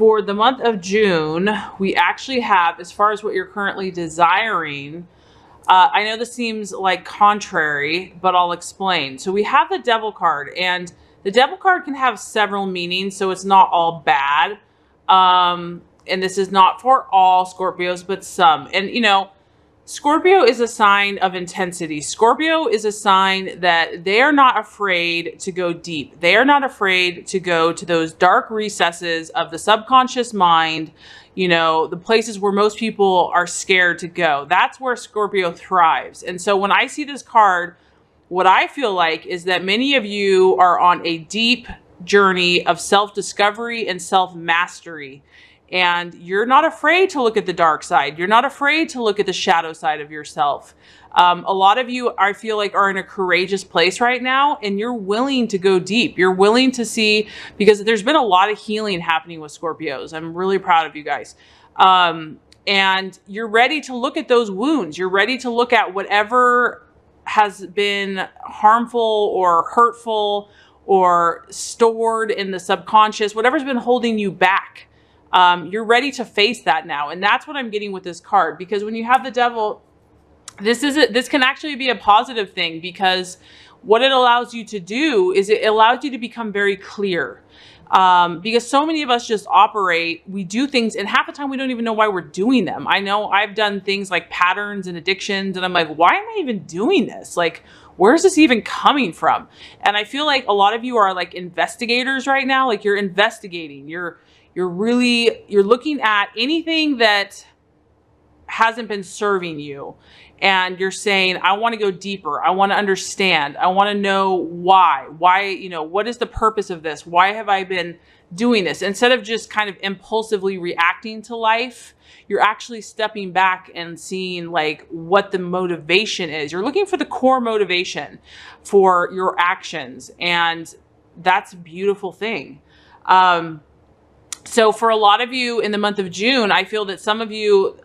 for the month of June, we actually have, as far as what you're currently desiring, I know this seems like contrary, but I'll explain. So we have the Devil card, and the Devil card can have several meanings, so it's not all bad. And this is not for all Scorpios, but some. And, you know, Scorpio is a sign of intensity. Scorpio is a sign that they are not afraid to go deep. They are not afraid to go to those dark recesses of the subconscious mind, you know, the places where most people are scared to go. That's where Scorpio thrives. And so when I see this card, what I feel like is that many of you are on a deep journey of self-discovery and self-mastery. And you're not afraid to look at the dark side. You're not afraid to look at the shadow side of yourself. A lot of you, I feel like, are in a courageous place right now, and you're willing to go deep. You're willing to see, because there's been a lot of healing happening with Scorpios. I'm really proud of you guys. And you're ready to look at those wounds. You're ready to look at whatever has been harmful or hurtful or stored in the subconscious, whatever's been holding you back. You're ready to face that now. And that's what I'm getting with this card, because when you have the Devil, this can actually be a positive thing, because what it allows you to do is it allows you to become very clear. Because so many of us just operate, we do things, and half the time we don't even know why we're doing them. I know I've done things like patterns and addictions, and I'm like, why am I even doing this? Like, where's this even coming from? And I feel like a lot of you are like investigators right now. Like, you're investigating, you're looking at anything that hasn't been serving you, and you're saying, I want to go deeper. I want to understand. I want to know why, you know, what is the purpose of this? Why have I been doing this? Instead of just kind of impulsively reacting to life, you're actually stepping back and seeing like what the motivation is. You're looking for the core motivation for your actions. And that's a beautiful thing. So for a lot of you in the month of June, I feel that some of you,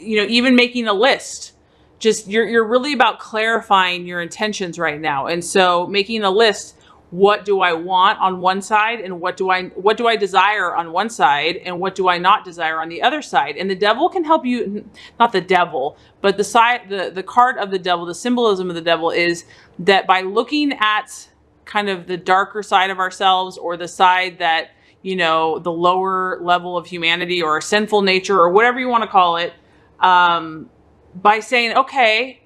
you know, even making a list, just you're really about clarifying your intentions right now. And so making a list, what do I want on one side, and what do I desire on one side, and what do I not desire on the other side? And the Devil can help you, not the Devil, but the card of the Devil, the symbolism of the Devil is that by looking at kind of the darker side of ourselves, or the side that, you know, the lower level of humanity or sinful nature or whatever you want to call it, by saying, okay,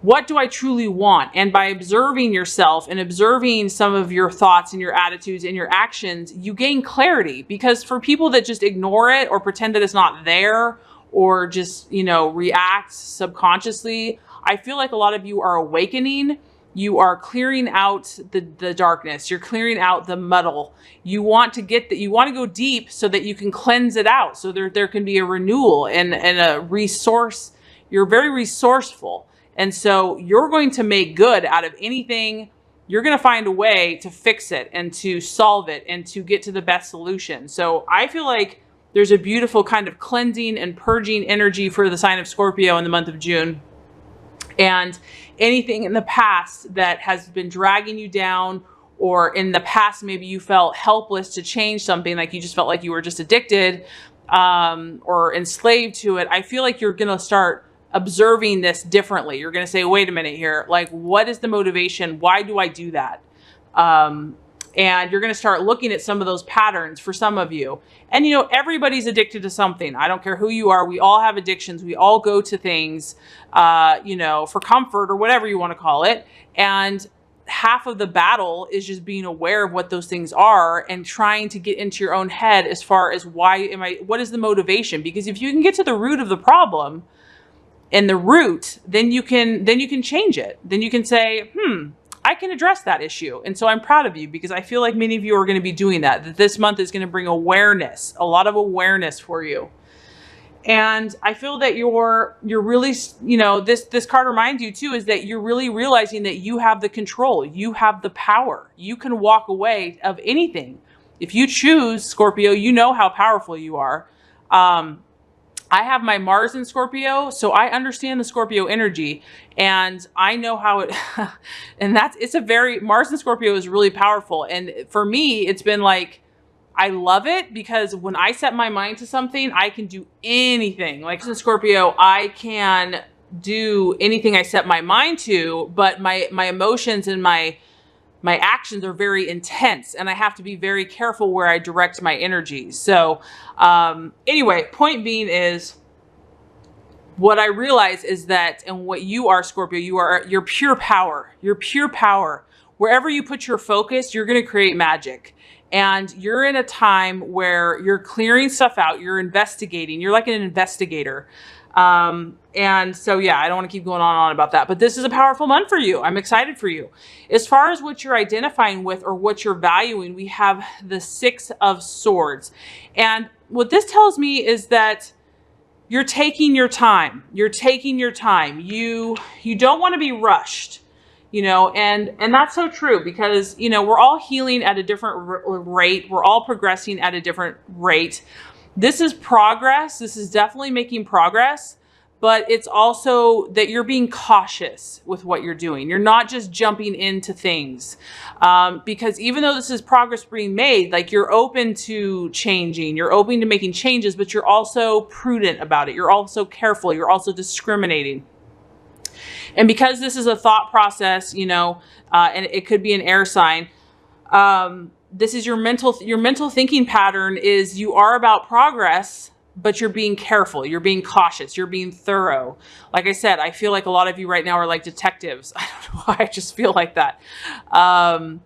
what do I truly want? And by observing yourself and observing some of your thoughts and your attitudes and your actions, you gain clarity. Because for people that just ignore it or pretend that it's not there, or just, you know, react subconsciously, I feel like a lot of you are awakening. You are clearing out the darkness. You're clearing out the muddle. You want to get that. You want to go deep so that you can cleanse it out. So there can be a renewal and a resource. You're very resourceful. And so you're going to make good out of anything. You're going to find a way to fix it and to solve it and to get to the best solution. So I feel like there's a beautiful kind of cleansing and purging energy for the sign of Scorpio in the month of June. And anything in the past that has been dragging you down, or in the past maybe you felt helpless to change something, like you just felt like you were just addicted or enslaved to it, I feel like you're going to start observing this differently. You're going to say, wait a minute here, like, what is the motivation? Why do I do that? And you're going to start looking at some of those patterns for some of you. And, you know, everybody's addicted to something. I don't care who you are. We all have addictions. We all go to things, you know, for comfort or whatever you want to call it. And half of the battle is just being aware of what those things are and trying to get into your own head as far as what is the motivation? Because if you can get to the root of the problem and the root, then you can change it. Then you can say, I can address that issue. And so I'm proud of you, because I feel like many of you are going to be doing that this month is going to bring awareness, a lot of awareness for you. And I feel that you're really, you know, this card reminds you too, is that you're really realizing that you have the control, you have the power, you can walk away of anything. If you choose, Scorpio, you know how powerful you are. I have my Mars in Scorpio, so I understand the Scorpio energy, and I know how it, and Mars in Scorpio is really powerful. And for me, it's been like, I love it because when I set my mind to something, I can do anything. Like in Scorpio, I can do anything I set my mind to, but my emotions and my actions are very intense, and I have to be very careful where I direct my energy. So anyway, point being is, what I realize is that, and what you are, Scorpio, you're pure power. You're pure power. Wherever you put your focus, you're going to create magic. And you're in a time where you're clearing stuff out. You're investigating. You're like an investigator. And so, yeah, I don't want to keep going on and on about that, but this is a powerful month for you. I'm excited for you. As far as what you're identifying with or what you're valuing, we have the Six of Swords. And what this tells me is that you're taking your time. You're taking your time. You don't want to be rushed, you know, and that's so true because, you know, we're all healing at a different rate. We're all progressing at a different rate. This is progress. This is definitely making progress, but it's also that you're being cautious with what you're doing. You're not just jumping into things because even though this is progress being made, like you're open to changing, you're open to making changes, but you're also prudent about it. You're also careful. You're also discriminating. And because this is a thought process, you know, and it could be an air sign, this is your mental thinking pattern is you are about progress, but you're being careful. You're being cautious. You're being thorough. Like I said, I feel like a lot of you right now are like detectives. I don't know why, I just feel like that. And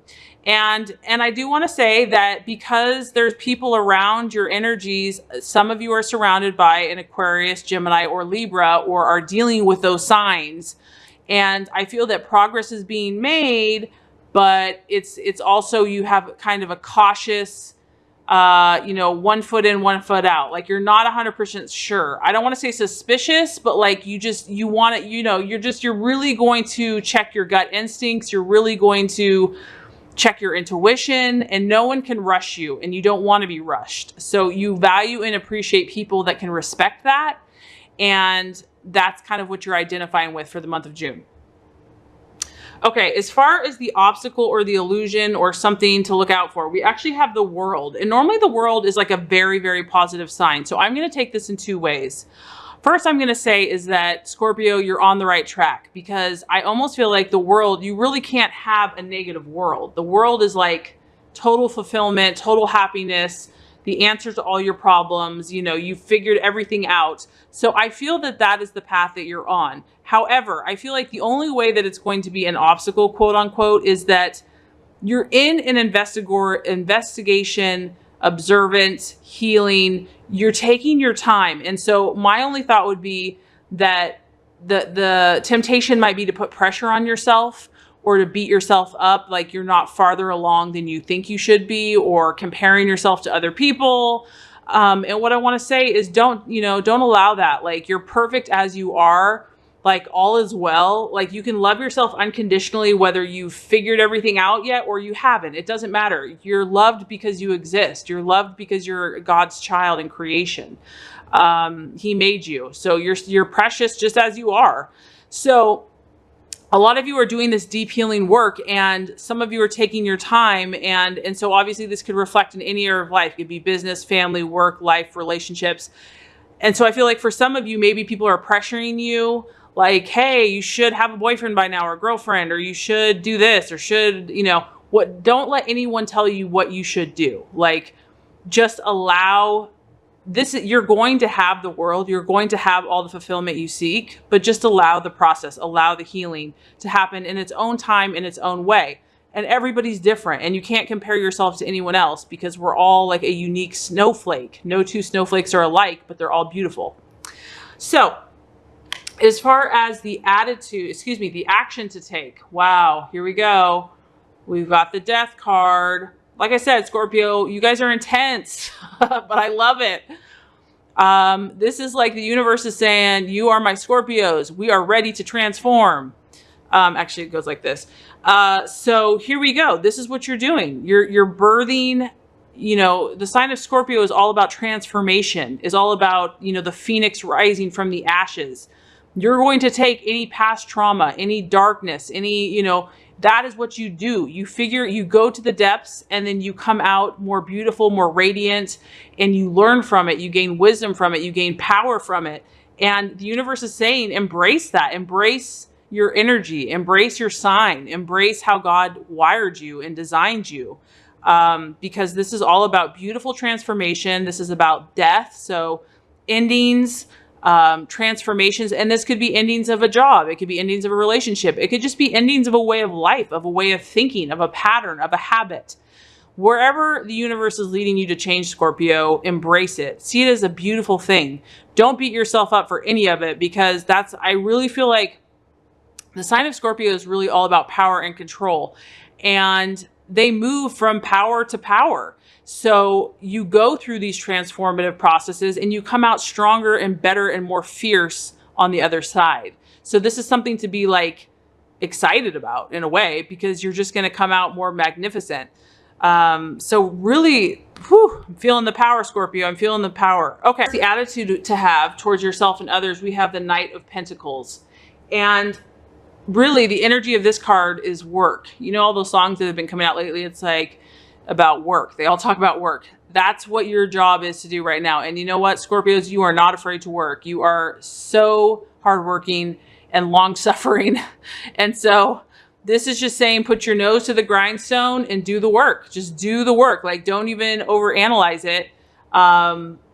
I do want to say that because there's people around your energies, some of you are surrounded by an Aquarius, Gemini, or Libra, or are dealing with those signs. And I feel that progress is being made, but it's also, you have kind of a cautious, you know, 1 foot in, 1 foot out. Like you're not 100% sure. I don't want to say suspicious, but like you want it, you know, you're really going to check your gut instincts. You're really going to check your intuition, and no one can rush you, and you don't want to be rushed. So you value and appreciate people that can respect that. And that's kind of what you're identifying with for the month of June. Okay, as far as the obstacle or the illusion or something to look out for, we actually have the World. And normally the World is like a very, very positive sign. So I'm going to take this in two ways. First, I'm going to say is that, Scorpio, you're on the right track, because I almost feel like the World, you really can't have a negative world. The World is like total fulfillment, total happiness, the answer to all your problems. You know, you figured everything out. So I feel that that is the path that you're on. However, I feel like the only way that it's going to be an obstacle, quote unquote, is that you're in an investigation, observant, healing. You're taking your time. And so my only thought would be that the temptation might be to put pressure on yourself or to beat yourself up like you're not farther along than you think you should be, or comparing yourself to other people. And what I want to say is don't allow that. Like, you're perfect as you are. Like, all is well. Like, you can love yourself unconditionally, whether you've figured everything out yet or you haven't. It doesn't matter. You're loved because you exist. You're loved because you're God's child in creation. He made you. So you're precious just as you are. So a lot of you are doing this deep healing work, and some of you are taking your time. And so obviously this could reflect in any area of life. It could be business, family, work, life, relationships. And so I feel like for some of you, maybe people are pressuring you, like, hey, you should have a boyfriend by now, or a girlfriend, or you should do this, or should, don't let anyone tell you what you should do. Like, just allow this. You're going to have the World. You're going to have all the fulfillment you seek, but just allow the process, allow the healing to happen in its own time, in its own way. And everybody's different, and you can't compare yourself to anyone else, because we're all like a unique snowflake. No two snowflakes are alike, but they're all beautiful. So as far as the the action to take, wow, here we go. We've got the Death card. Like I said, Scorpio, you guys are intense, but I love it. This is like the universe is saying, you are my Scorpios. We are ready to transform. Actually, it goes like this. So here we go. This is what you're doing. You're birthing. The sign of Scorpio is all about transformation, is all about, the phoenix rising from the ashes. You're going to take any past trauma, any darkness, any, that is what you do. You go to the depths, and then you come out more beautiful, more radiant, and you learn from it. You gain wisdom from it. You gain power from it. And the universe is saying, embrace that. Embrace your energy. Embrace your sign. Embrace how God wired you and designed you. Because this is all about beautiful transformation. This is about death. So endings, transformations, and this could be endings of a job. It could be endings of a relationship. It could just be endings of a way of life, of a way of thinking, of a pattern, of a habit. Wherever the universe is leading you to change, Scorpio, embrace it. See it as a beautiful thing. Don't beat yourself up for any of it, because I really feel like the sign of Scorpio is really all about power and control. And they move from power to power. So you go through these transformative processes and you come out stronger and better and more fierce on the other side. So this is something to be like excited about in a way, because you're just going to come out more magnificent. So really, I'm feeling the power, Scorpio. I'm feeling the power. Okay. The attitude to have towards yourself and others. We have the Knight of Pentacles, and really the energy of this card is work. You know, all those songs that have been coming out lately, it's like about work. They all talk about work. That's what your job is to do right now. And you know what, Scorpios, you are not afraid to work. You are so hardworking and long suffering. And so this is just saying, put your nose to the grindstone and do the work. Just do the work. Like, don't even overanalyze it.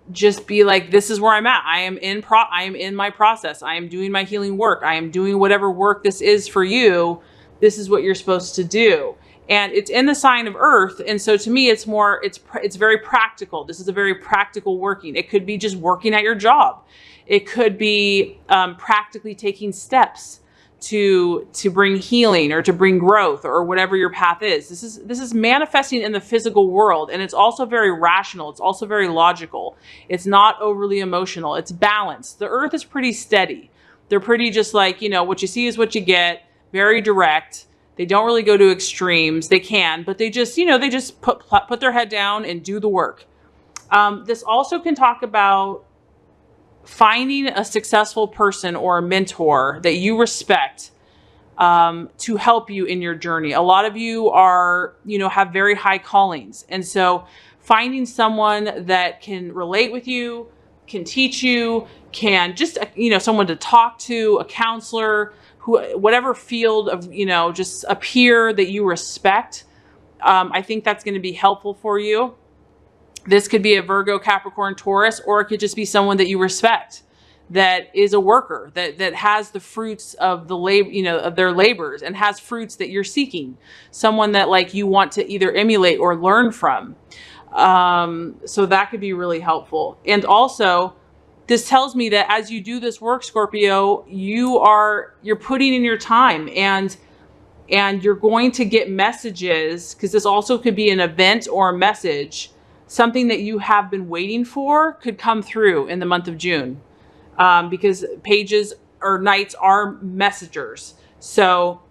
Just be like, this is where I'm at. I am in my process. I am doing my healing work. I am doing whatever work this is for you. This is what you're supposed to do. And it's in the sign of Earth. And so to me, it's very practical. This is a very practical working. It could be just working at your job. It could be practically taking steps to bring healing or to bring growth or whatever your path is. This is manifesting in the physical world, and it's also very rational. It's also very logical. It's not overly emotional. It's balanced. The Earth is pretty steady. They're pretty just like, you know, what you see is what you get, very direct. They don't really go to extremes. They can, but they just, you know, they just put their head down and do the work. This also can talk about finding a successful person or a mentor that you respect to help you in your journey. A lot of you are, you know, have very high callings. And so finding someone that can relate with you, can teach you, can just, you know, someone to talk to, a counselor, whatever field of, you know, just a peer that you respect. I think that's going to be helpful for you. This could be a Virgo, Capricorn, Taurus, or it could just be someone that you respect, that is a worker, that has the fruits of the labor, you know, of their labors, and has fruits that you're seeking. Someone that like you want to either emulate or learn from. So that could be really helpful. And also, this tells me that as you do this work, Scorpio, you're putting in your time, and you're going to get messages, because this also could be an event or a message. Something that you have been waiting for could come through in the month of June, because pages or knights are messengers. So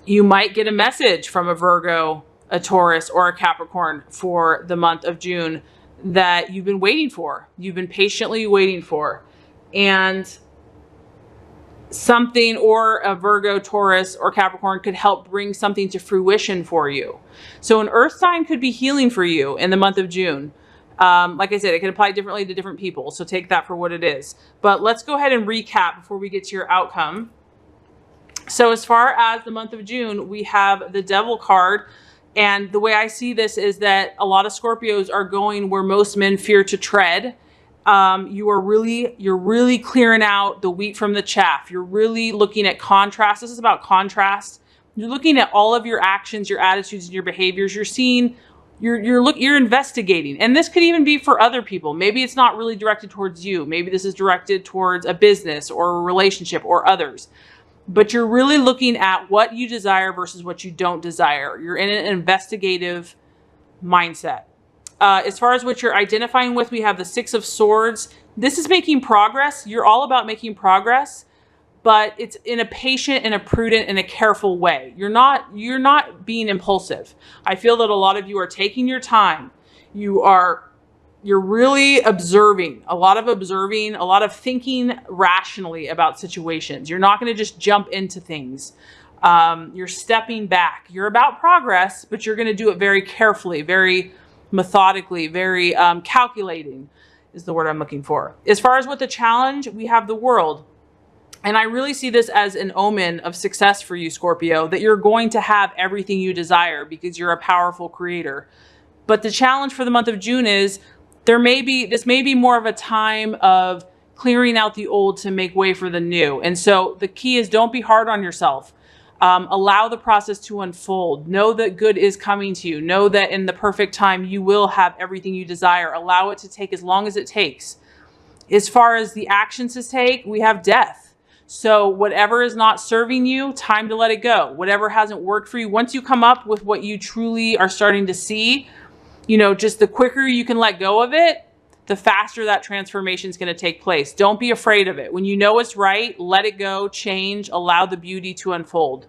you might get a message from a Virgo, a Taurus, or a Capricorn for the month of June that you've been waiting for. You've been patiently waiting for. And something, or a Virgo, Taurus, or Capricorn could help bring something to fruition for you. So an earth sign could be healing for you in the month of June. Like I said, it can apply differently to different people. So take that for what it is. But let's go ahead and recap before we get to your outcome. So as far as the month of June, we have the Devil card. And the way I see this is that a lot of Scorpios are going where most men fear to tread. You're really clearing out the wheat from the chaff. You're really looking at contrast. This is about contrast. You're looking at all of your actions, your attitudes, and your behaviors. You're seeing, you're investigating. And this could even be for other people. Maybe it's not really directed towards you. Maybe this is directed towards a business or a relationship or others. But you're really looking at what you desire versus what you don't desire. You're in an investigative mindset. As far as what you're identifying with, we have the Six of Swords. This is making progress. You're all about making progress, but it's in a patient and a prudent and a careful way. You're not being impulsive. I feel that a lot of you are taking your time. You're really observing, a lot of thinking rationally about situations. You're not going to just jump into things. You're stepping back. You're about progress, but you're going to do it very carefully, very methodically, very calculating is the word I'm looking for. As far as what the challenge, we have the world. And I really see this as an omen of success for you, Scorpio, that you're going to have everything you desire because you're a powerful creator. But the challenge for the month of June is this may be more of a time of clearing out the old to make way for the new. And so the key is don't be hard on yourself. Allow the process to unfold. Know that good is coming to you. Know that in the perfect time, you will have everything you desire. Allow it to take as long as it takes. As far as the actions to take, we have death. So whatever is not serving you, time to let it go. Whatever hasn't worked for you, once you come up with what you truly are starting to see, just the quicker you can let go of it, the faster that transformation is going to take place. Don't be afraid of it. When you know it's right, let it go, change, allow the beauty to unfold.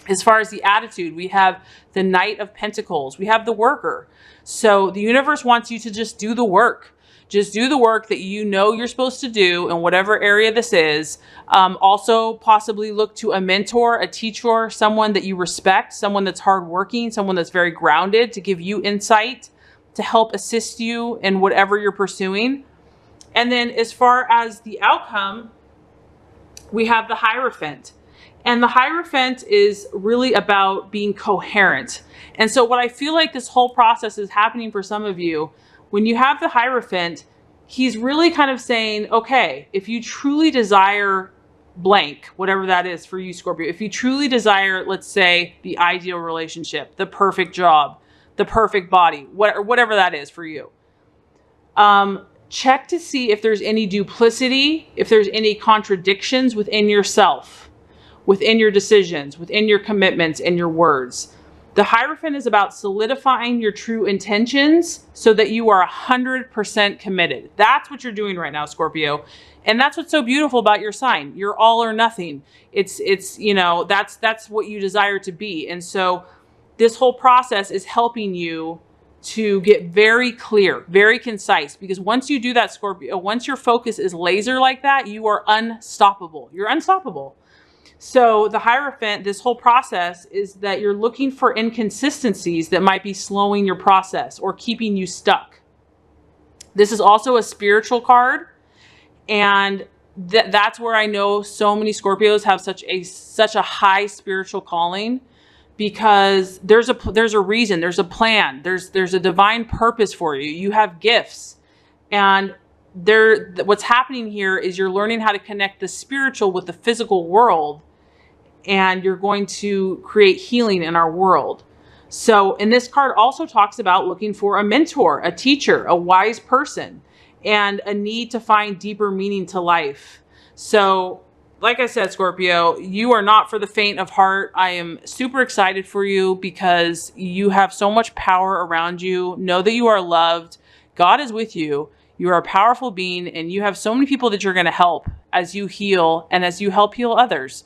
As far as the attitude, we have the Knight of Pentacles. We have the worker. So the universe wants you to just do the work. Just do the work that you know you're supposed to do in whatever area this is. Also possibly look to a mentor, a teacher, someone that you respect, someone that's hardworking, someone that's very grounded to give you insight, to help assist you in whatever you're pursuing. And then as far as the outcome, we have the Hierophant. And the Hierophant is really about being coherent. And so what I feel like this whole process is happening for some of you, when you have the Hierophant, he's really kind of saying, okay, if you truly desire blank, whatever that is for you, Scorpio, if you truly desire, let's say, the ideal relationship, the perfect job, the perfect body, whatever that is for you, check to see if there's any duplicity, if there's any contradictions within yourself, within your decisions, within your commitments and your words. The Hierophant is about solidifying your true intentions so that you are 100% committed. That's what you're doing right now, Scorpio. And that's what's so beautiful about your sign. You're all or nothing. It's that's what you desire to be. And so this whole process is helping you to get very clear, very concise, because once you do that, Scorpio, once your focus is laser like that, you are unstoppable. You're unstoppable. So the Hierophant, this whole process is that you're looking for inconsistencies that might be slowing your process or keeping you stuck. This is also a spiritual card. And that's where I know so many Scorpios have such a high spiritual calling, because there's a reason, there's a plan, there's a divine purpose for you. You have gifts, and what's happening here is you're learning how to connect the spiritual with the physical world, and you're going to create healing in our world. So, and this card also talks about looking for a mentor, a teacher, a wise person, and a need to find deeper meaning to life. So, like I said, Scorpio, you are not for the faint of heart. I am super excited for you because you have so much power around you. Know that you are loved. God is with you. You are a powerful being, and you have so many people that you're going to help as you heal and as you help heal others.